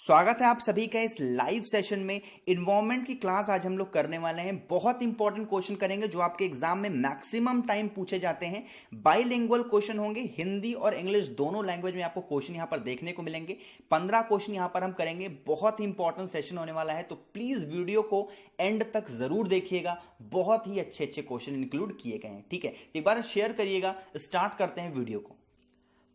स्वागत है आप सभी का इस लाइव सेशन में। इन्वायरमेंट की क्लास आज हम लोग करने वाले हैं। बहुत इंपॉर्टेंट क्वेश्चन करेंगे जो आपके एग्जाम में मैक्सिमम टाइम पूछे जाते हैं। बाइलिंगुअल क्वेश्चन होंगे, हिंदी और इंग्लिश दोनों लैंग्वेज में आपको क्वेश्चन यहां पर देखने को मिलेंगे। 15 क्वेश्चन यहां पर हम करेंगे। बहुत ही इंपॉर्टेंट सेशन होने वाला है, तो प्लीज वीडियो को एंड तक जरूर देखिएगा। बहुत ही अच्छे अच्छे क्वेश्चन इंक्लूड किए गए हैं। ठीक है, एक बार शेयर करिएगा। स्टार्ट करते हैं वीडियो को।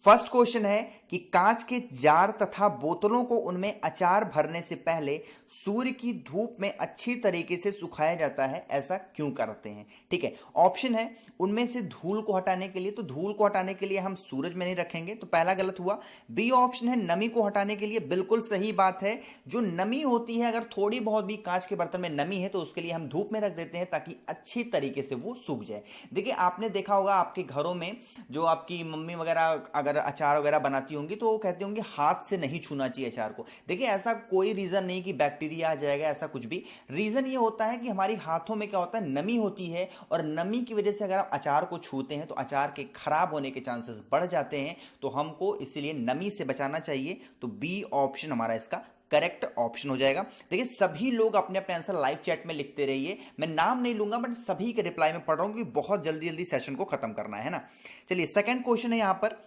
फर्स्ट क्वेश्चन है कि कांच के जार तथा बोतलों को उनमें अचार भरने से पहले सूर्य की धूप में अच्छी तरीके से सुखाया जाता है, ऐसा क्यों करते हैं। ठीक है, ऑप्शन है उनमें से धूल को हटाने के लिए, तो धूल को हटाने के लिए हम सूरज में नहीं रखेंगे, तो पहला गलत हुआ। बी ऑप्शन है नमी को हटाने के लिए, बिल्कुल सही बात है। जो नमी होती है, अगर थोड़ी बहुत भी कांच के बर्तन में नमी है तो उसके लिए हम धूप में रख देते हैं ताकि अच्छी तरीके से वो सूख जाए। देखिए, आपने देखा होगा आपके घरों में जो आपकी मम्मी वगैरह अगर अचार वगैरह बनाती होंगी तो वो कहती होंगी हाथ से नहीं छूना चाहिए अचार को। देखिए, ऐसा कोई रीजन नहीं कि बैक्टीरिया आ जाएगा, ऐसा कुछ भी। रीजन ये होता है कि हमारी हाथों में क्या होता है, नमी होती है, और नमी की वजह से अगर आप अचार को छूते हैं तो अचार के खराब होने के चांसेस बढ़ जाते हैं, तो हमको इसीलिए नमी से बचाना चाहिए। तो बी ऑप्शन हमारा इसका करेक्ट ऑप्शन हो जाएगा। देखिए, सभी लोग अपने अपने आंसर लाइव चैट में लिखते रहिए। मैं नाम नहीं लूंगा, बट सभी के रिप्लाई में पढ़ रहा हूं क्योंकि बहुत जल्दी जल्दी सेशन को खत्म करना है ना। चलिए, सेकंड क्वेश्चन है यहां पर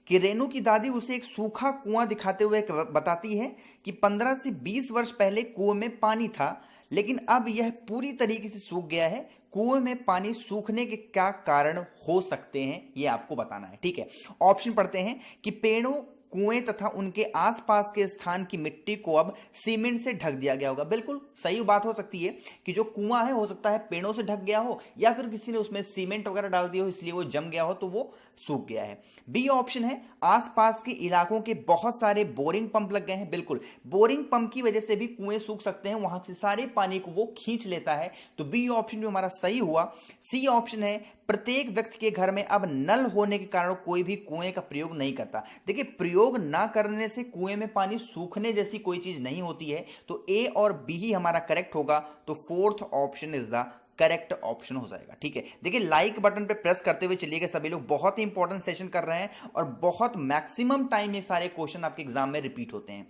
कि रेनू की दादी उसे एक सूखा कुआं दिखाते हुए बताती है कि 15 से 20 वर्ष पहले कुएं में पानी था, लेकिन अब यह पूरी तरीके से सूख गया है। कुएं में पानी सूखने के क्या कारण हो सकते हैं, यह आपको बताना है। ठीक है, ऑप्शन पढ़ते हैं कि पेड़ों, कुएं तथा उनके आसपास के स्थान की मिट्टी को अब सीमेंट से ढक दिया गया होगा। बिल्कुल सही बात हो सकती है कि जो कुआं है हो सकता है पेड़ों से ढक गया हो, या फिर किसी ने उसमें सीमेंट वगैरह डाल दिया हो इसलिए वो जम गया हो तो वो सूख गया है। बी ऑप्शन है आसपास के इलाकों के बहुत सारे बोरिंग पंप लग गए हैं। बिल्कुल, बोरिंग पंप की वजह से भी कुएं सूख सकते हैं, वहां से सारे पानी को वो खींच लेता है, तो बी ऑप्शन भी हमारा सही हुआ। सी ऑप्शन है प्रत्येक व्यक्ति के घर में अब नल होने के कारण कोई भी कुएं का प्रयोग नहीं करता। देखिए, प्रयोग ना करने से कुएं में पानी सूखने जैसी कोई चीज नहीं होती है, तो ए और बी ही हमारा करेक्ट होगा। तो fourth option is the correct option हो जाएगा। ठीक है, देखिए लाइक बटन पे प्रेस करते हुए चलिएगा सभी लोग। बहुत ही इंपॉर्टेंट सेशन कर रहे हैं और बहुत मैक्सिमम टाइम ये सारे क्वेश्चन आपके एग्जाम में रिपीट होते हैं।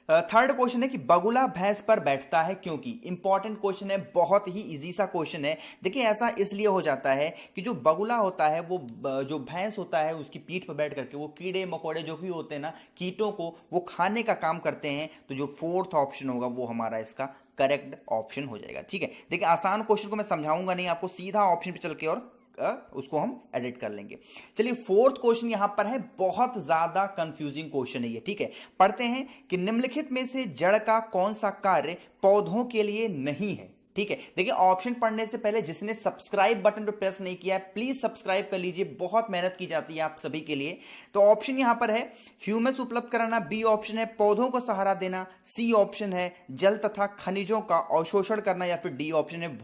थर्ड क्वेश्चन है कि बगुला भैंस पर बैठता है क्योंकि। इंपॉर्टेंट क्वेश्चन है, बहुत ही इजी सा क्वेश्चन है। देखिए, ऐसा इसलिए हो जाता है कि जो बगुला होता है वो जो भैंस होता है उसकी पीठ पर बैठ करके वो कीड़े मकोड़े जो भी होते हैं ना, कीटों को वो खाने का काम करते हैं। तो जो फोर्थ ऑप्शन होगा वो हमारा इसका करेक्ट ऑप्शन हो जाएगा। ठीक है, देखिए आसान क्वेश्चन को मैं समझाऊंगा नहीं आपको, सीधा ऑप्शन पे चल के और उसको हम एडिट कर लेंगे। चलिए, फोर्थ क्वेश्चन यहां पर है, बहुत ज्यादा कंफ्यूजिंग क्वेश्चन है ये। ठीक है, पढ़ते हैं कि निम्नलिखित में से जड़ का कौन सा कार्य पौधों के लिए नहीं है। ठीक है, देखिए ऑप्शन पढ़ने से पहले जिसने सब्सक्राइब बटन पर प्रेस नहीं किया है प्लीज सब्सक्राइब कर लीजिए, बहुत मेहनत की जाती है आप सभी के लिए। तो ऑप्शन यहां पर है ह्यूमस उपलब्ध कराना, बी ऑप्शन है पौधों को सहारा देना, सी ऑप्शन है जल तथा खनिजों का अवशोषण करना, या फिर डी ऑप्शन है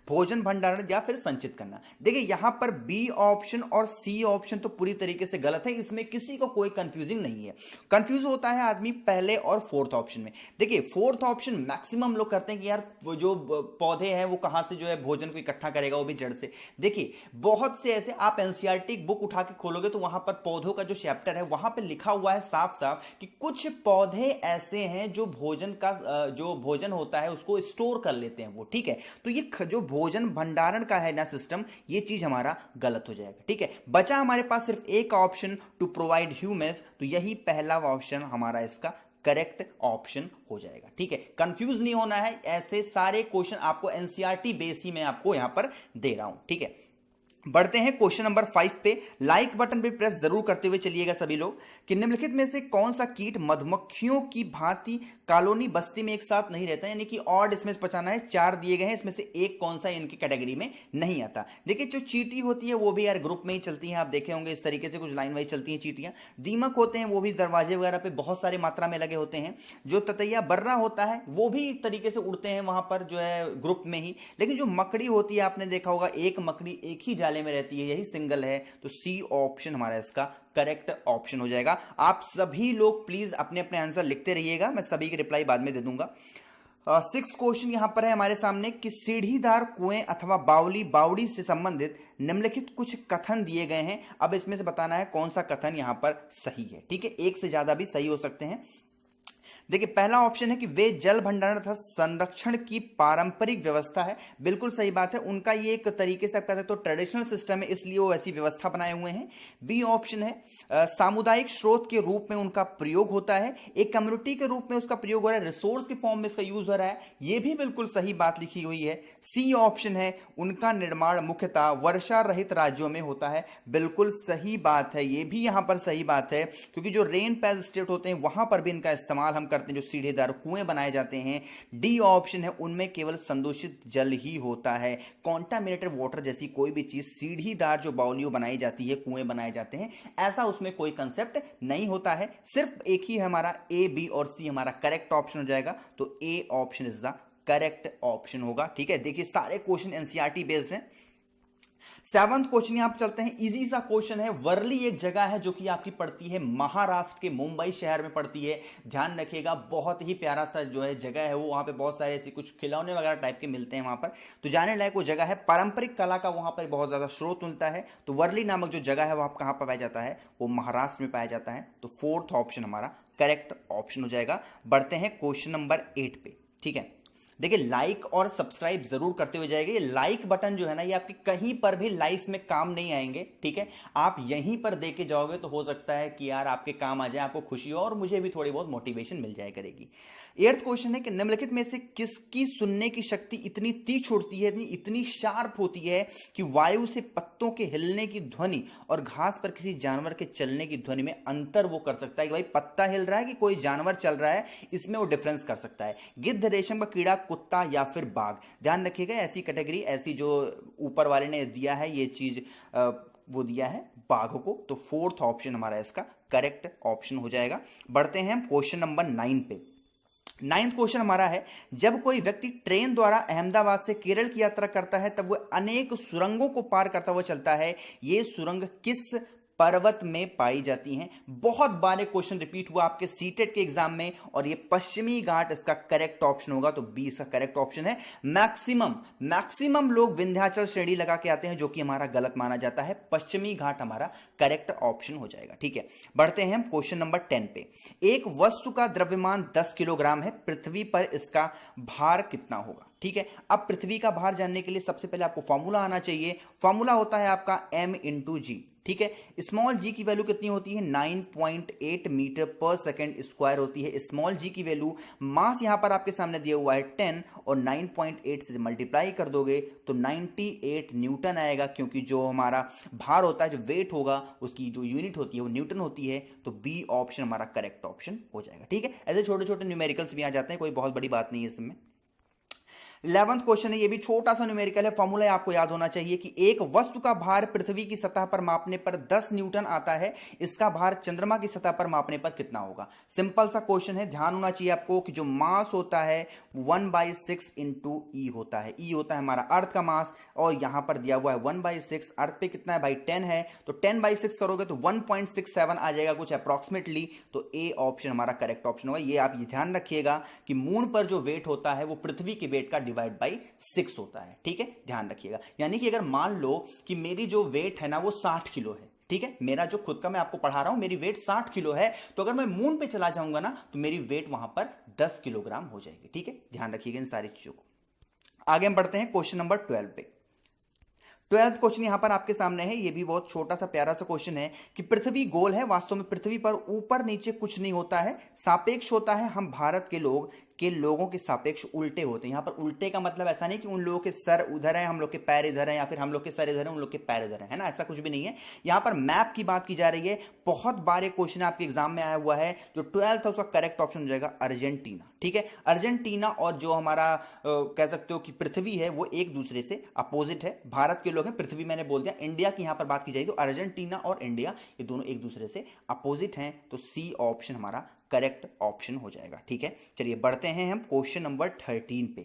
भोजन भंडारण या फिर संचित करना। देखिए, यहां पर बी ऑप्शन और सी ऑप्शन तो पूरी तरीके से गलत है, इसमें किसी को कोई कंफ्यूजिंग नहीं है। कंफ्यूज होता है आदमी पहले और फोर्थ ऑप्शन में। देखिए, फोर्थ ऑप्शन मैक्सिमम लोग करते हैं कि यार वो जो पौधे हैं वो कहां से जो है भोजन को इकट्ठा करेगा, वो भी जड़ से। देखिए, बहुत से ऐसे, आप एनसीईआरटी बुक उठा के खोलोगे तो वहां पर पौधों का जो चैप्टर है वहां पर लिखा हुआ है साफ साफ कि कुछ पौधे ऐसे हैं जो भोजन का जो भोजन होता है उसको स्टोर कर लेते हैं वो। ठीक है, तो ये जो भोजन भंडारण का है ना सिस्टम, ये चीज हमारा गलत हो जाएगा। ठीक है, बचा हमारे पास सिर्फ एक ऑप्शन, टू प्रोवाइड ह्यूमस, तो यही पहला ऑप्शन हमारा इसका करेक्ट ऑप्शन हो जाएगा। ठीक है, कंफ्यूज नहीं होना है, ऐसे सारे क्वेश्चन आपको एनसीईआरटी बेस ही मैं आपको यहां पर दे रहा हूं। ठीक है, बढ़ते हैं क्वेश्चन नंबर 5 पे। लाइक बटन पे प्रेस जरूर करते हुए चलिएगा सभी लोग कि निम्नलिखित में से कौन सा कीट मधुमक्खियों की भांति कॉलोनी बस्ती में एक साथ नहीं रहता, यानी कि ऑड इसमें बचाना है। 4 दिए गए हैं, इसमें से एक कौन सा इनकी कैटेगरी में नहीं आता। देखिए, जो चींटी होती है वो भी यार ग्रुप में ही चलती है, आप देखे होंगे इस तरीके से कुछ लाइन वाइज चलती हैं चींटियां। दीमक होते हैं वो भी दरवाजे वगैरह पे बहुत सारी मात्रा में लगे होते हैं। जो ततैया बर्रा होता है वो भी एक तरीके से उड़ते हैं वहां पर जो है ग्रुप में ही। लेकिन जो मकड़ी होती है आपने देखा होगा, एक मकड़ी एक ही जाले में रहती है, यही सिंगल है। तो सी ऑप्शन हमारा इसका करेक्ट ऑप्शन हो जाएगा। आप सभी लोग प्लीज अपने अपने आंसर लिखते रहिएगा, मैं सभी की रिप्लाई बाद में दे दूंगा। 6th क्वेश्चन यहां पर है हमारे सामने कि सीढ़ीदार कुएं अथवा बावली बावड़ी से संबंधित निम्नलिखित कुछ कथन दिए गए हैं। अब इसमें से बताना है कौन सा कथन यहां पर सही है। ठीक है, एक से ज्यादा भी सही हो सकते हैं। देखिए पहला ऑप्शन है कि वे जल भंडारण तथा संरक्षण की पारंपरिक व्यवस्था है, बिल्कुल सही बात है, उनका ये एक तरीके से आप कह सकते हो ट्रेडिशनल सिस्टम है, इसलिए वो ऐसी व्यवस्था बनाए हुए हैं। बी ऑप्शन है सामुदायिक स्रोत के रूप में उनका प्रयोग होता है, एक कम्युनिटी के रूप में उसका प्रयोग हो रहा है, रिसोर्स के फॉर्म में इसका यूज हो रहा है, ये भी बिल्कुल सही बात लिखी हुई है। सी ऑप्शन है उनका निर्माण मुख्यतः वर्षा रहित राज्यों में होता है, बिल्कुल सही बात है, ये भी यहां पर सही बात है, क्योंकि जो रेन पैच स्टेट होते हैं वहां पर भी इनका इस्तेमाल हम करते हैं, जो सीढ़ेदार कुएं बनाए जाते हैं। डी ऑप्शन है उनमें केवल संदूषित जल ही होता है, कॉन्टामिनेटेड वाटर जैसी कोई भी चीज, सीढ़ीदार जो बाउलियों बनाई जाती है, कुएं बनाए जाते हैं, ऐसा उसमें कोई कंसेप्ट नहीं होता है। सिर्फ एक ही है हमारा ए, बी और सी हमारा करेक्ट ऑप्शन हो जाएगा, तो A option is the correct option होगा। ठीक है, देखिए सारे क्वेश्चन एनसीईआरटी बेस्ड हैं। सेवंथ क्वेश्चन यहां पर चलते हैं, इजी सा क्वेश्चन है। वर्ली एक जगह है जो कि आपकी पड़ती है महाराष्ट्र के मुंबई शहर में पड़ती है, ध्यान रखिएगा, बहुत ही प्यारा सा जो है जगह है वो, वहां पे बहुत सारे ऐसे कुछ खिलौने वगैरह टाइप के मिलते हैं वहां पर, तो जाने लायक वो जगह है, पारंपरिक कला का वहां पर बहुत ज्यादा स्रोत मिलता है। तो वर्ली नामक जो जगह है वो आप कहां पर पाया जाता है, वो महाराष्ट्र में पाया जाता है, तो फोर्थ ऑप्शन हमारा करेक्ट ऑप्शन हो जाएगा। बढ़ते हैं क्वेश्चन नंबर 8 पे। ठीक है, देखिए लाइक और सब्सक्राइब जरूर करते हुए जाएंगे, ये लाइक बटन जो है ना, ये आपके कहीं पर भी लाइफ में काम नहीं आएंगे। ठीक है, आप यहीं पर दे के जाओगे तो हो सकता है कि यार आपके काम आ जाए, आपको खुशी हो और मुझे भी थोड़ी बहुत मोटिवेशन मिल जाए करेगी। 8th क्वेश्चन है कि निम्नलिखित में से किसकी सुनने की शक्ति इतनी तीक्ष्ण होती है, इतनी शार्प होती है कि वायु से पत्तों के हिलने की ध्वनि और घास पर किसी जानवर के चलने की ध्वनि में अंतर वो कर सकता है, कि भाई पत्ता हिल रहा है कि कोई जानवर चल रहा है, इसमें वो डिफरेंस कर सकता है। गिद्ध, रेशम का कीड़ा, कुत्ता या फिर बाघ, ध्यान रखिएगा ऐसी कैटेगरी, ऐसी जो ऊपर वाले ने दिया है ये चीज, वो दिया है बाघ को, तो फोर्थ ऑप्शन हमारा इसका करेक्ट ऑप्शन हो जाएगा। बढ़ते हैं हम क्वेश्चन नंबर 9 पे। 9th क्वेश्चन हमारा है, जब कोई व्यक्ति ट्रेन द्वारा अहमदाबाद से केरल की यात्रा करता है तब वह अनेक सुरंगों को पार करता हुआ चलता है, ये सुरंग किस पर्वत में पाई जाती हैं? बहुत बार क्वेश्चन रिपीट हुआ आपके सीटेट के एग्जाम में, और ये पश्चिमी घाट इसका करेक्ट ऑप्शन होगा, तो बी इसका करेक्ट ऑप्शन है। मैक्सिमम लोग विंध्याचल श्रेणी लगा के आते हैं, जो कि हमारा गलत माना जाता है, पश्चिमी घाट हमारा करेक्ट ऑप्शन हो जाएगा। ठीक है, बढ़ते हैं हम क्वेश्चन नंबर 10 पे। एक वस्तु का द्रव्यमान 10 किलोग्राम है, पृथ्वी पर इसका भार कितना होगा? ठीक है, अब पृथ्वी का भार जानने के लिए सबसे पहले आपको फॉर्मूला आना चाहिए, फॉर्मूला होता है आपका m/g। ठीक है, स्मॉल जी की वैल्यू कितनी होती है, 9.8 मीटर पर सेकंड स्क्वायर होती है स्मॉल जी की वैल्यू। मास यहां पर आपके सामने दिया हुआ है 10, और 9.8 से मल्टीप्लाई कर दोगे तो 98 न्यूटन आएगा, क्योंकि जो हमारा भार होता है, जो वेट होगा, उसकी जो यूनिट होती है वो न्यूटन होती है, तो बी ऑप्शन हमारा करेक्ट ऑप्शन हो जाएगा। ठीक है, ऐसे छोटे छोटे न्यूमेरिकल्स भी आ जाते हैं, कोई बहुत बड़ी बात नहीं है इसमें। 11th क्वेश्चन है, ये भी छोटा सा न्यूमेरिकल है, फॉर्मूला आपको याद होना चाहिए कि एक वस्तु का भार पृथ्वी की सतह पर मापने पर 10 न्यूटन आता है, इसका भार चंद्रमा की सतह पर मापने पर कितना होगा? सिंपल सा क्वेश्चन है, ध्यान होना चाहिए आपको कि जो मास होता है 1/6 इंटू ई होता है, ई होता है हमारा अर्थ का मास, और यहां पर दिया हुआ है 1/6, अर्थ पे कितना है भाई 10 है, तो 10/6 करोगे तो 1.67 आ जाएगा कुछ अप्रोक्सीमेटली, तो ए ऑप्शन हमारा करेक्ट ऑप्शन होगा। ये आप ये ध्यान रखिएगा कि मून पर जो वेट होता है वो पृथ्वी के वेट का डिवाइड बाई 6 होता है। ठीक है, ध्यान रखिएगा, यानी कि अगर मान लो कि मेरी जो वेट है ना वो 60 किलो है, ठीक है, मेरा जो खुद का मैं आपको पढ़ा रहा हूं, मेरी वेट 60 किलो है, तो अगर मैं मून पे चला जाऊंगा ना तो मेरी वेट वहां पर 10 किलोग्राम हो जाएगी। ठीक है, ध्यान रखिएगा इन सारी चीजों को। आगे हम बढ़ते हैं क्वेश्चन नंबर 12 पे। 12th क्वेश्चन यहां पर आपके सामने है, ये भी बहुत छोटा सा प्यारा सा क्वेश्चन है कि पृथ्वी गोल है, वास्तव में पृथ्वी पर ऊपर नीचे कुछ नहीं होता है, सापेक्ष होता है, हम भारत के लोगों के सापेक्ष उल्टे होते हैं। यहां पर उल्टे का मतलब ऐसा नहीं कि उन लोगों के सर उधर है, हम लोग के पैर इधर है, या फिर हम लोग के सर इधर है, उन लोग के पैर इधर है ना, ऐसा कुछ भी नहीं है। यहां पर मैप की बात की जा रही है, बहुत बारे क्वेश्चन आपके एग्जाम में आया हुआ है, जो 12th है उसका करेक्ट ऑप्शन हो जाएगा अर्जेंटीना। ठीक है, अर्जेंटीना और जो हमारा कह सकते हो कि पृथ्वी है वो एक दूसरे से अपोजिट है, भारत के लोग हैं, पृथ्वी मैंने बोल दिया, इंडिया की यहां पर बात की जाए तो अर्जेंटीना और इंडिया ये दोनों एक दूसरे से अपोजिट हैं, तो सी ऑप्शन हमारा करेक्ट ऑप्शन हो जाएगा। ठीक है, चलिए बढ़ते हैं हम क्वेश्चन नंबर 13 पे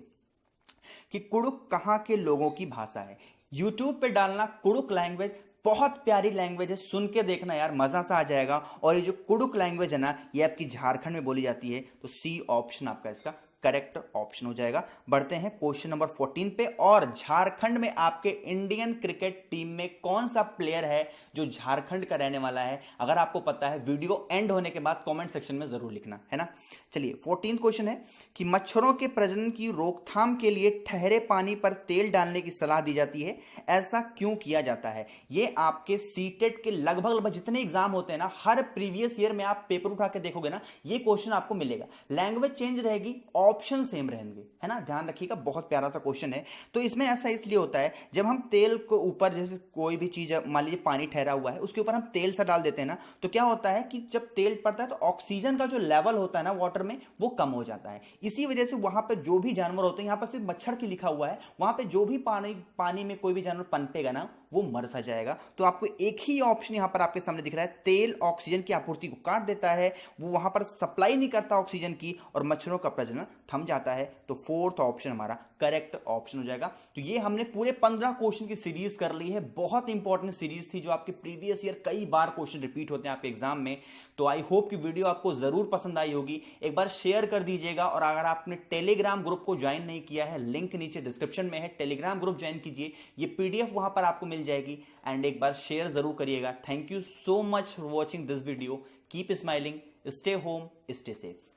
कि कुड़ुक कहां के लोगों की भाषा है? यूट्यूब पे डालना कुड़ुक लैंग्वेज, बहुत प्यारी लैंग्वेज है, सुन के देखना यार मजा सा आ जाएगा। और ये जो कुड़ुक लैंग्वेज है ना, ये आपकी झारखंड में बोली जाती है, तो सी ऑप्शन आपका इसका करेक्ट ऑप्शन हो जाएगा। बढ़ते हैं क्वेश्चन नंबर 14 पे। और झारखंड में आपके इंडियन क्रिकेट टीम में कौन सा प्लेयर है जो झारखंड का रहने वाला है? अगर आपको पता है वीडियो एंड होने के बाद कमेंट सेक्शन में जरूर लिखना है ना। चलिए 14 क्वेश्चन है कि मच्छरों के प्रजनन की रोकथाम के लिए ठहरे पानी पर तेल डालने की सलाह दी जाती है, ऐसा क्यों किया जाता है? ये आपके सीटेट के लगभग जितने एग्जाम होते हैं ना, हर प्रीवियस ईयर में आप पेपर उठा के देखोगे ना, ये क्वेश्चन आपको मिलेगा। लैंग्वेज चेंज रहेगी, ऑप्शन सेम रहेंगे, है ना, ध्यान रखिएगा। बहुत प्यारा सा क्वेश्चन है। तो इसमें ऐसा इसलिए होता है, जब हम तेल को ऊपर, जैसे कोई भी चीज, मान लीजिए पानी ठहरा हुआ है, उसके ऊपर हम तेल सा डाल देते हैं ना, तो क्या होता है कि जब तेल पड़ता है तो ऑक्सीजन का जो लेवल होता है ना वाटर में, वो कम हो जाता है। इसी वजह से वहां पर जो भी जानवर होते हैं, यहां पर सिर्फ मच्छर की लिखा हुआ है, वहां पे जो भी पानी में कोई भी जानवर पनपेगा ना, वो मर सा जाएगा। तो आपको एक ही ऑप्शन यहां पर आपके सामने दिख रहा है, तेल ऑक्सीजन की आपूर्ति को काट देता है, वो वहां पर सप्लाई नहीं करता ऑक्सीजन की, और मच्छरों का प्रजनन थम जाता है। तो फोर्थ ऑप्शन हमारा करेक्ट ऑप्शन हो जाएगा। तो ये हमने पूरे 15 क्वेश्चन की सीरीज कर ली है। बहुत इंपॉर्टेंट सीरीज थी, जो आपके प्रीवियस ईयर कई बार क्वेश्चन रिपीट होते हैं आपके एग्जाम में। तो आई होप कि वीडियो आपको जरूर पसंद आई होगी। एक बार शेयर कर दीजिएगा, और अगर आपने टेलीग्राम ग्रुप को ज्वाइन नहीं किया है, लिंक नीचे डिस्क्रिप्शन में है, टेलीग्राम ग्रुप ज्वाइन कीजिए, ये पीडीएफ वहां पर आपको मिल जाएगी। एंड एक बार शेयर जरूर करिएगा। Thank you so much for watching this video. Keep smiling, stay home, stay safe.